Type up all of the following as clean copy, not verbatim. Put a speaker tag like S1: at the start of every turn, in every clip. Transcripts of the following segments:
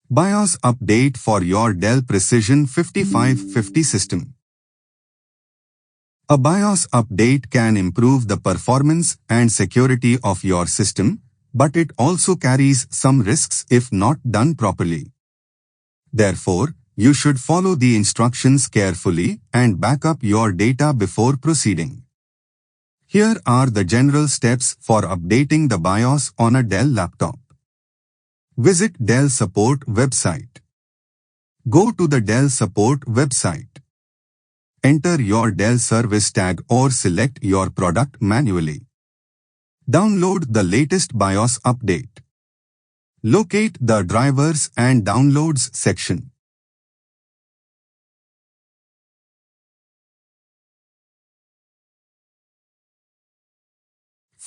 S1: BIOS update for your Dell Precision 5550 system. A BIOS update can improve the performance and security of your system, but it also carries some risks if not done properly. Therefore, you should follow the instructions carefully and back up your data before proceeding. Here are the general steps for updating the BIOS on a Dell laptop. Visit Dell Support website. Go to the Dell Support website. Enter your Dell service tag or select your product manually. Download the latest BIOS update. Locate the Drivers and Downloads section.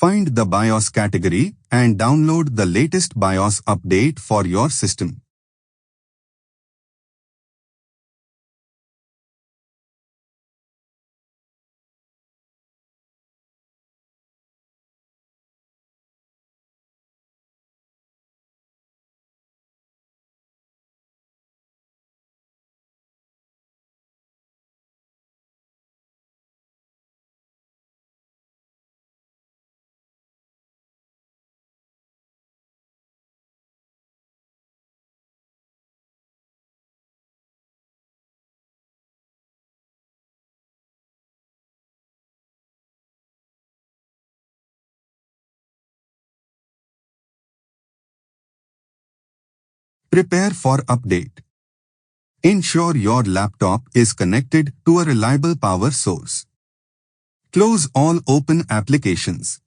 S1: Find the BIOS category and download the latest BIOS update for your system. Prepare for update. Ensure your laptop is connected to a reliable power source. Close all open applications.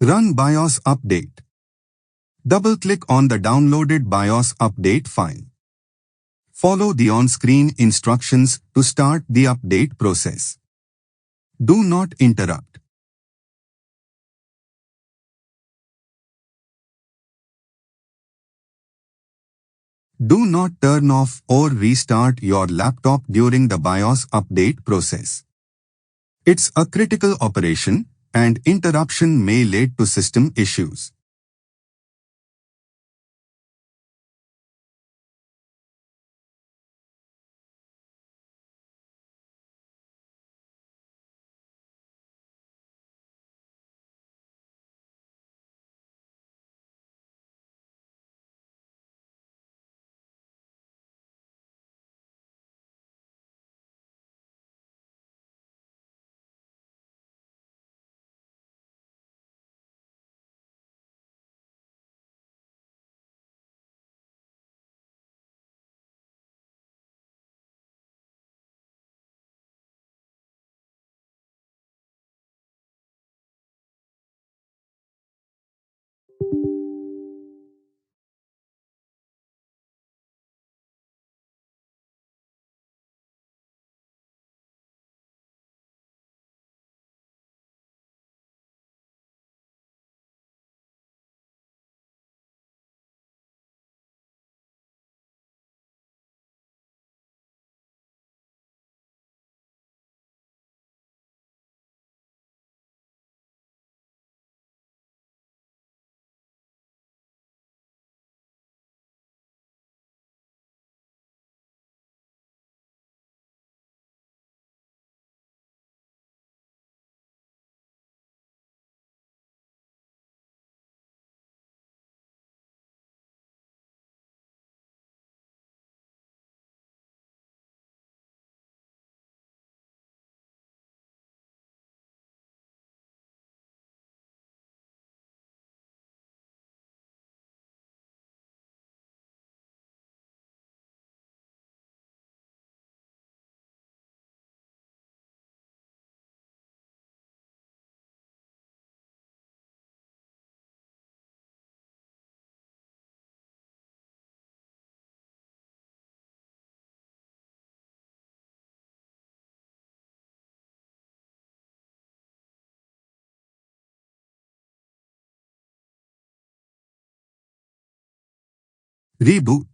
S1: Run BIOS update. Double-click on the downloaded BIOS update file. Follow the on-screen instructions to start the update process. Do not interrupt. Do not turn off or restart your laptop during the BIOS update process. It's a critical operation, and interruption may lead to system issues. Reboot.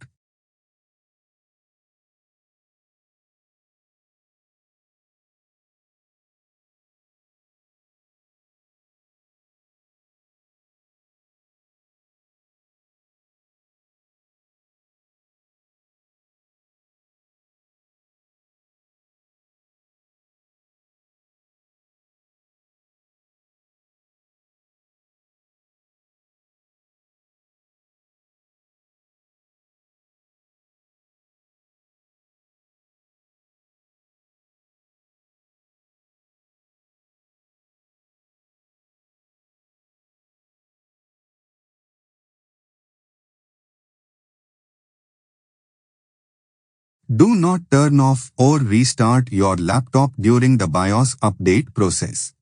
S1: Do not turn off or restart your laptop during the BIOS update process.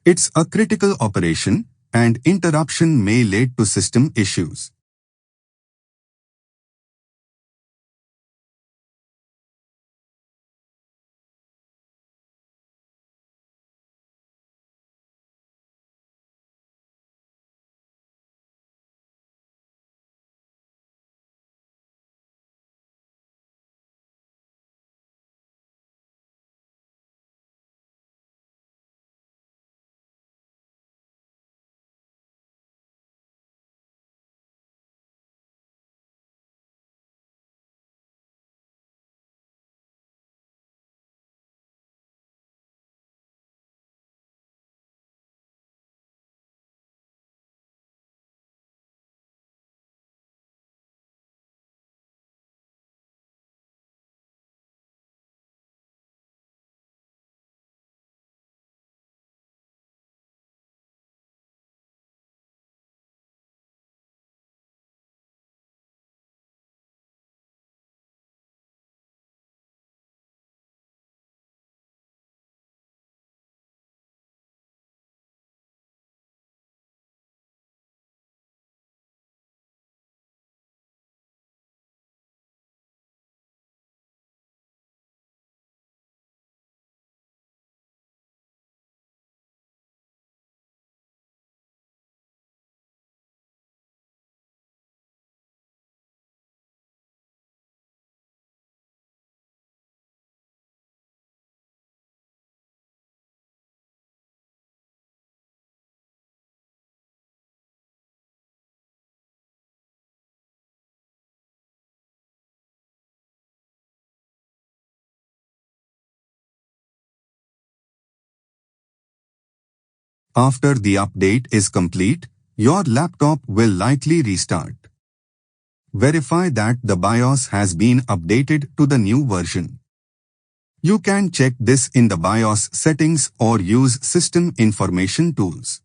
S1: It's a critical operation, and interruption may lead to system issues. After the update is complete, your laptop will likely restart. Verify that the BIOS has been updated to the new version. You can check this in the BIOS settings or use system information tools.